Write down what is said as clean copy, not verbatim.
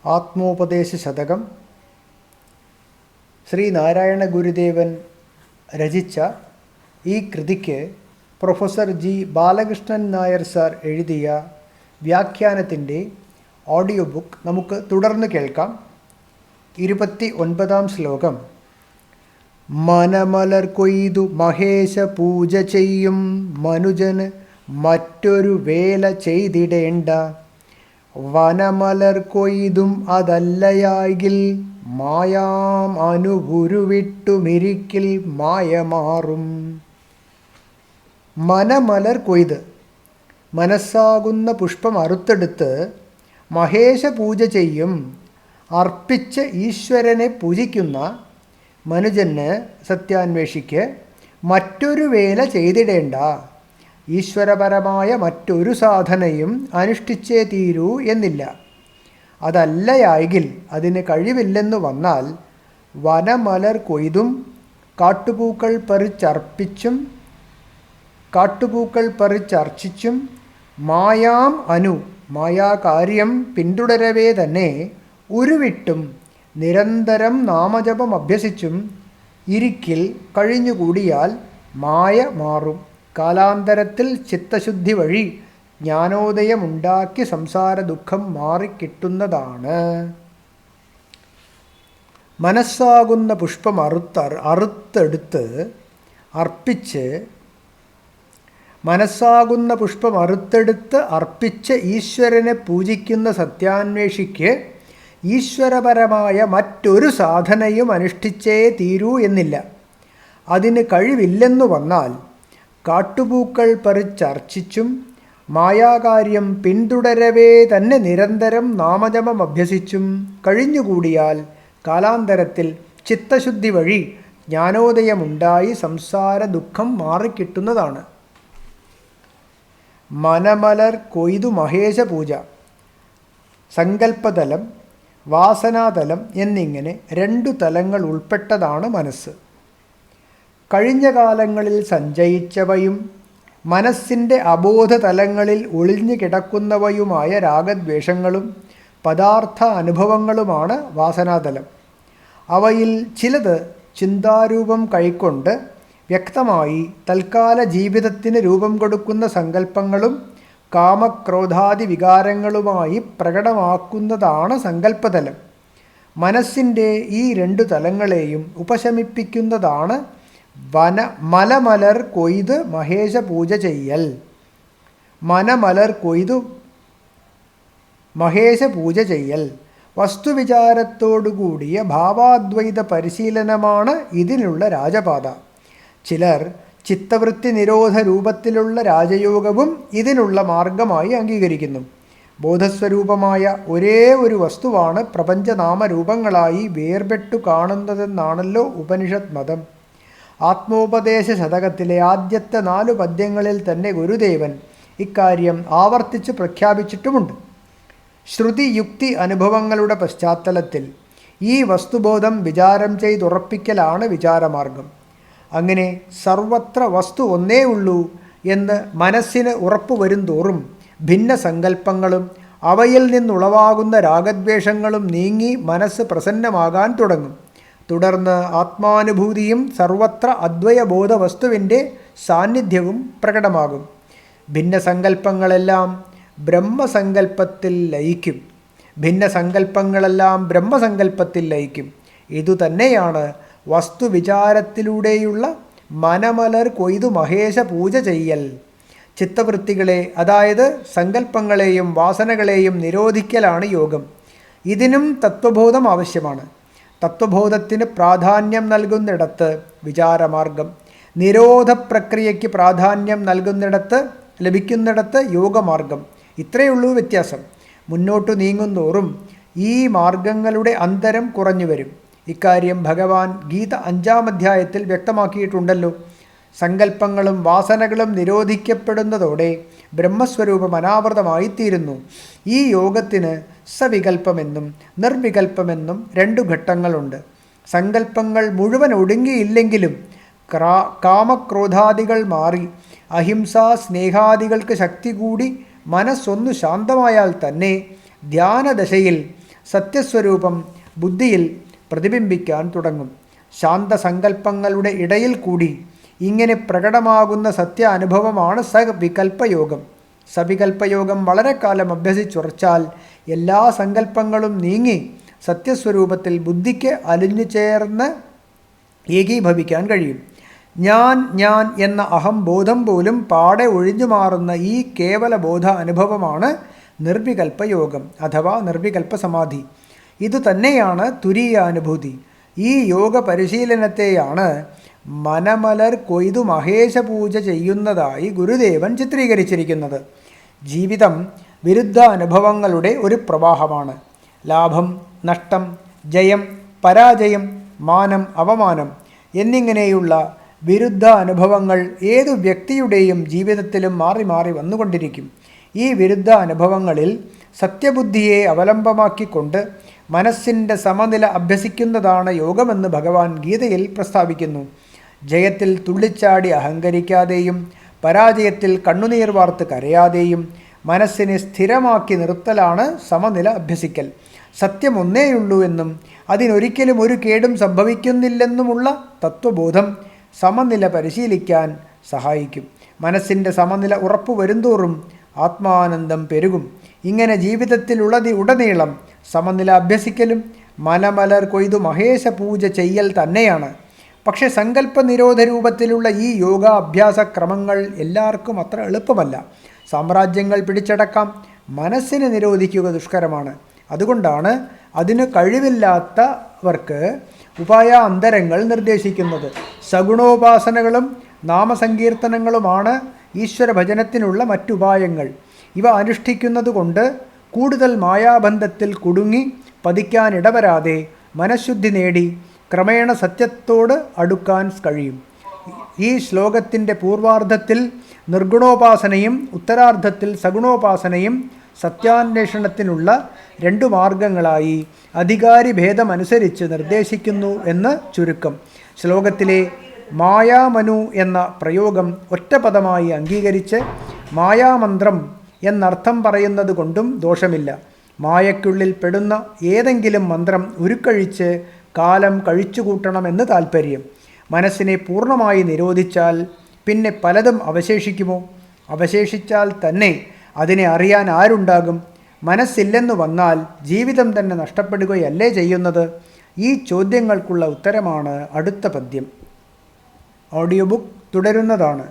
ആത്മോപദേശ ശതകം ശ്രീനാരായണ ഗുരുദേവൻ രചിച്ച ഈ കൃതിക്ക് professor G Balakrishnan Nair sir എഴുതിയ വ്യാഖ്യാനത്തിൻ്റെ ഓഡിയോ ബുക്ക് നമുക്ക് തുടർന്ന് കേൾക്കാം. 29-ാം ശ്ലോകം. മനമലർ കൊയ്തു മഹേശ പൂജ ചെയ്യും മനുജന് മറ്റൊരു വേല ചെയ്തിടേണ്ട. വനമലർ കൊയ്തും അതല്ലയാകിൽ മായാം അനുഗുരുവിട്ടുമിരിക്കിൽ മായമാറും. മനമലർ കൊയ്ത്, മനസ്സാകുന്ന പുഷ്പം അറുത്തെടുത്ത് മഹേശ പൂജ ചെയ്യും അർപ്പിച്ച് ഈശ്വരനെ പൂജിക്കുന്ന മനുജന്, സത്യാന്വേഷിക്ക് മറ്റൊരു വേല ചെയ്തിടേണ്ട. ഈശ്വരപരമായ മറ്റൊരു സാധനയും അനുഷ്ഠിച്ചേ തീരൂ എന്നില്ല. അതല്ലയായെങ്കിൽ, അതിന് കഴിവില്ലെന്ന് വന്നാൽ, വനമലർ കൊയ്തും കാട്ടുപൂക്കൾ പറിച്ചർച്ചിച്ചും മായാം മായാകാര്യം പിന്തുടരവേ തന്നെ ഉരുവിട്ടും നിരന്തരം നാമജപം അഭ്യസിച്ചും ഇരിക്കിൽ കഴിഞ്ഞുകൂടിയാൽ മായ മാറും. കാലാന്തരത്തിൽ ചിത്തശുദ്ധി വഴി ജ്ഞാനോദയമുണ്ടാക്കി സംസാര ദുഃഖം മാറിക്കിട്ടുന്നതാണ്. മനസ്സാകുന്ന പുഷ്പം അറുത്തെടുത്ത് അർപ്പിച്ച് ഈശ്വരനെ പൂജിക്കുന്ന സത്യാന്വേഷിക്ക് ഈശ്വരപരമായ മറ്റൊരു സാധനയും അനുഷ്ഠിച്ചേ തീരൂ എന്നില്ല. അതിന് കഴിവില്ലെന്നു വന്നാൽ കാട്ടുപൂക്കൾ പറിച്ചർച്ചിച്ചും മായാകാര്യം പിന്തുടരവേ തന്നെ നിരന്തരം നാമജപം അഭ്യസിച്ചും കഴിഞ്ഞുകൂടിയാൽ കാലാന്തരത്തിൽ ചിത്തശുദ്ധി വഴി ജ്ഞാനോദയമുണ്ടായി സംസാര ദുഃഖം മാറിക്കിട്ടുന്നതാണ്. മനമലർ കൊയ്തു മഹേശ പൂജ. സങ്കല്പതലം, വാസനാതലം എന്നിങ്ങനെ 2 തലങ്ങൾ ഉൾപ്പെട്ടതാണ് മനസ്സ്. കഴിഞ്ഞ കാലങ്ങളിൽ സഞ്ചയിച്ചവയും മനസ്സിൻ്റെ അബോധ തലങ്ങളിൽ ഒളിഞ്ഞു കിടക്കുന്നവയുമായ രാഗദ്വേഷങ്ങളും പദാർത്ഥ അനുഭവങ്ങളുമാണ് വാസനാതലം. അവയിൽ ചിലത് ചിന്താരൂപം കൈക്കൊണ്ട് വ്യക്തമായി തൽക്കാല ജീവിതത്തിന് രൂപം കൊടുക്കുന്ന സങ്കല്പങ്ങളും കാമക്രോധാദി വികാരങ്ങളുമായി പ്രകടമാക്കുന്നതാണ് സങ്കല്പതലം. മനസ്സിൻ്റെ ഈ 2 തലങ്ങളെയും ഉപശമിപ്പിക്കുന്നതാണ് മലമലർ കൊയ്ത് മഹേശ പൂജ ചെയ്യൽ. മനമലർ കൊയ്തു മഹേശ പൂജ ചെയ്യൽ വസ്തുവിചാരത്തോടുകൂടിയ ഭാവാദ്വൈത പരിശീലനമാണ് ഇതിനുള്ള രാജപാത. ചിലർ ചിത്തവൃത്തി നിരോധ രൂപത്തിലുള്ള രാജയോഗവും ഇതിനുള്ള മാർഗമായി അംഗീകരിക്കുന്നു. ബോധസ്വരൂപമായ ഒരേ ഒരു വസ്തുവാണ് പ്രപഞ്ചനാമരൂപങ്ങളായി വേർപെട്ടു കാണുന്നതെന്നാണല്ലോ ഉപനിഷത് മതം. ആത്മോപദേശ ശതകത്തിലെ ആദ്യത്തെ 4 പദ്യങ്ങളിൽ തന്നെ ഗുരുദേവൻ ഇക്കാര്യം ആവർത്തിച്ച് പ്രഖ്യാപിച്ചിട്ടുമുണ്ട്. ശ്രുതി യുക്തി അനുഭവങ്ങളുടെ പശ്ചാത്തലത്തിൽ ഈ വസ്തുബോധം വിചാരം ചെയ്തുറപ്പിക്കലാണ് വിചാരമാർഗം. അങ്ങനെ സർവത്ര വസ്തു ഒന്നേ ഉള്ളൂ എന്ന് മനസ്സിന് ഉറപ്പുവരും തോറും ഭിന്ന സങ്കല്പങ്ങളും അവയിൽ നിന്നുളവാകുന്ന രാഗദ്വേഷങ്ങളും നീങ്ങി മനസ്സ് പ്രസന്നമാകാൻ തുടങ്ങും. തുടർന്ന് ആത്മാനുഭൂതിയും സർവത്ര അദ്വയബോധ വസ്തുവിൻ്റെ സാന്നിധ്യവും പ്രകടമാകും. ഭിന്നസങ്കല്പങ്ങളെല്ലാം ബ്രഹ്മസങ്കല്പത്തിൽ ലയിക്കും. ഇതുതന്നെയാണ് വസ്തുവിചാരത്തിലൂടെയുള്ള മനമലർ കൊയ്തു മഹേശ പൂജ ചെയ്യൽ. ചിത്തവൃത്തികളെ, അതായത് സങ്കല്പങ്ങളെയും വാസനകളെയും നിരോധിക്കലാണ് യോഗം. ഇതിനും തത്വബോധം ആവശ്യമാണ്. തത്വബോധത്തിന് പ്രാധാന്യം നൽകുന്നിടത്ത് വിചാരമാർഗം, നിരോധ പ്രക്രിയയ്ക്ക് പ്രാധാന്യം ലഭിക്കുന്നിടത്ത് യോഗമാർഗം. ഇത്രയുള്ളൂ വ്യത്യാസം. മുന്നോട്ടു നീങ്ങുന്തോറും ഈ മാർഗങ്ങളുടെ അന്തരം കുറഞ്ഞു വരും. ഇക്കാര്യം ഭഗവാൻ ഗീത 5-ാം അധ്യായത്തിൽ വ്യക്തമാക്കിയിട്ടുണ്ടല്ലോ. സങ്കല്പങ്ങളും വാസനകളും നിരോധിക്കപ്പെടുന്നതോടെ ബ്രഹ്മസ്വരൂപം അനാവൃതമായിത്തീരുന്നു. ഈ യോഗത്തിന് സവികൽപ്പമെന്നും നിർവികൽപ്പമെന്നും 2 ഘട്ടങ്ങളുണ്ട്. സങ്കല്പങ്ങൾ മുഴുവൻ ഒടുങ്ങിയില്ലെങ്കിലും കാമക്രോധാദികൾ മാറി അഹിംസാ സ്നേഹാദികൾക്ക് ശക്തി കൂടി മനസ്സൊന്നു ശാന്തമായാൽ തന്നെ ധ്യാനദശയിൽ സത്യസ്വരൂപം ബുദ്ധിയിൽ പ്രതിബിംബിക്കാൻ തുടങ്ങും. ശാന്തസങ്കല്പങ്ങളുടെ ഇടയിൽ കൂടി ഇങ്ങനെ പ്രകടമാകുന്ന സത്യ അനുഭവമാണ് സവികൽപ്പയോഗം. സവികൽപ്പയോഗം വളരെ കാലം അഭ്യസിച്ചുറച്ചാൽ എല്ലാ സങ്കല്പങ്ങളും നീങ്ങി സത്യസ്വരൂപത്തിൽ ബുദ്ധിക്ക് അലിഞ്ഞു ചേർന്ന് ഏകീഭവിക്കാൻ കഴിയും. ഞാൻ എന്ന അഹംബോധം പോലും പാടെ ഒഴിഞ്ഞു മാറുന്ന ഈ കേവല ബോധ അനുഭവമാണ് നിർവികൽപ്പയോഗം അഥവാ നിർവികൽപ്പ സമാധി. ഇതുതന്നെയാണ് തുരീയാനുഭൂതി. ഈ യോഗ പരിശീലനത്തെയാണ് മനമലർ കൊയ്തു മഹേശ പൂജ ചെയ്യുന്നതായി ഗുരുദേവൻ ചിത്രീകരിച്ചിരിക്കുന്നത്. ജീവിതം വിരുദ്ധ അനുഭവങ്ങളുടെ ഒരു പ്രവാഹമാണ്. ലാഭം, നഷ്ടം, ജയം, പരാജയം, മാനം, അവമാനം എന്നിങ്ങനെയുള്ള വിരുദ്ധ അനുഭവങ്ങൾ ഏതു വ്യക്തിയുടെയും ജീവിതത്തിലും മാറി മാറി വന്നുകൊണ്ടിരിക്കും. ഈ വിരുദ്ധ അനുഭവങ്ങളിൽ സത്യബുദ്ധിയെ അവലംബമാക്കിക്കൊണ്ട് മനസ്സിൻ്റെ സമനില അഭ്യസിക്കുന്നതാണ് യോഗമെന്ന് ഭഗവാൻ ഗീതയിൽ പ്രസ്താവിക്കുന്നു. ജയത്തിൽ തുള്ളിച്ചാടി അഹങ്കരിക്കാതെയും പരാജയത്തിൽ കണ്ണുനീർ വാർത്ത് കരയാതെയും മനസ്സിനെ സ്ഥിരമാക്കി നിർത്തലാണ് സമനില അഭ്യസിക്കൽ. സത്യം ഒന്നേയുള്ളൂ എന്നും അതിനൊരിക്കലും ഒരു കേടും സംഭവിക്കുന്നില്ലെന്നുമുള്ള തത്വബോധം സമനില പരിശീലിക്കാൻ സഹായിക്കും. മനസ്സിൻ്റെ സമനില ഉറപ്പുവരുന്തോറും ആത്മാനന്ദം പെരുകും. ഇങ്ങനെ ജീവിതത്തിലുടനീളം സമനില അഭ്യസിക്കലും മനമലർ കൊയ്തു മഹേശ പൂജ ചെയ്യൽ തന്നെയാണ്. പക്ഷേ സങ്കല്പ നിരോധ രൂപത്തിലുള്ള ഈ യോഗാഭ്യാസ ക്രമങ്ങൾ എല്ലാവർക്കും അത്ര എളുപ്പമല്ല. സാമ്രാജ്യങ്ങൾ പിടിച്ചടക്കാം, മനസ്സിനെ നിരോധിക്കുക ദുഷ്കരമാണ്. അതുകൊണ്ടാണ് അതിന് കഴിവില്ലാത്തവർക്ക് ഉപായാന്തരങ്ങൾ നിർദ്ദേശിക്കുന്നത്. സഗുണോപാസനകളും നാമസങ്കീർത്തനങ്ങളുമാണ് ഈശ്വരഭജനത്തിനുള്ള മറ്റുപായങ്ങൾ. ഇവ അനുഷ്ഠിക്കുന്നതുകൊണ്ട് കൂടുതൽ മായാബന്ധത്തിൽ കുടുങ്ങി പതിക്കാനിടവരാതെ മനഃശുദ്ധി നേടി ക്രമേണ സത്യത്തോട് അടുക്കാൻ കഴിയും. ഈ ശ്ലോകത്തിൻ്റെ പൂർവാർദ്ധത്തിൽ നിർഗുണോപാസനയും ഉത്തരാർദ്ധത്തിൽ സഗുണോപാസനയും സത്യാന്വേഷണത്തിനുള്ള 2 മാർഗങ്ങളായി അധികാരി ഭേദമനുസരിച്ച് നിർദ്ദേശിക്കുന്നു എന്ന് ചുരുക്കം. ശ്ലോകത്തിലെ മായാമനു എന്ന പ്രയോഗം ഒറ്റപദമായി അംഗീകരിച്ച് മായാമന്ത്രം എന്നർത്ഥം പറയുന്നത് കൊണ്ടും ദോഷമില്ല. മായയ്ക്കുള്ളിൽ പെടുന്ന ഏതെങ്കിലും മന്ത്രം ഉരുക്കഴിച്ച് കാലം കഴിച്ചുകൂട്ടണമെന്ന് താൽപ്പര്യം. മനസ്സിനെ പൂർണ്ണമായി നിരോധിച്ചാൽ പിന്നെ പലതും അവശേഷിക്കുമോ? അവശേഷിച്ചാൽ തന്നെ അതിനെ അറിയാൻ ആരുണ്ടാകും? മനസ്സില്ലെന്നു വന്നാൽ ജീവിതം തന്നെ നഷ്ടപ്പെടുകയല്ലേ ചെയ്യുന്നത്? ഈ ചോദ്യങ്ങൾക്കുള്ള ഉത്തരമാണ് അടുത്ത പദ്യം. Audio book തുടരുന്നതാണ്.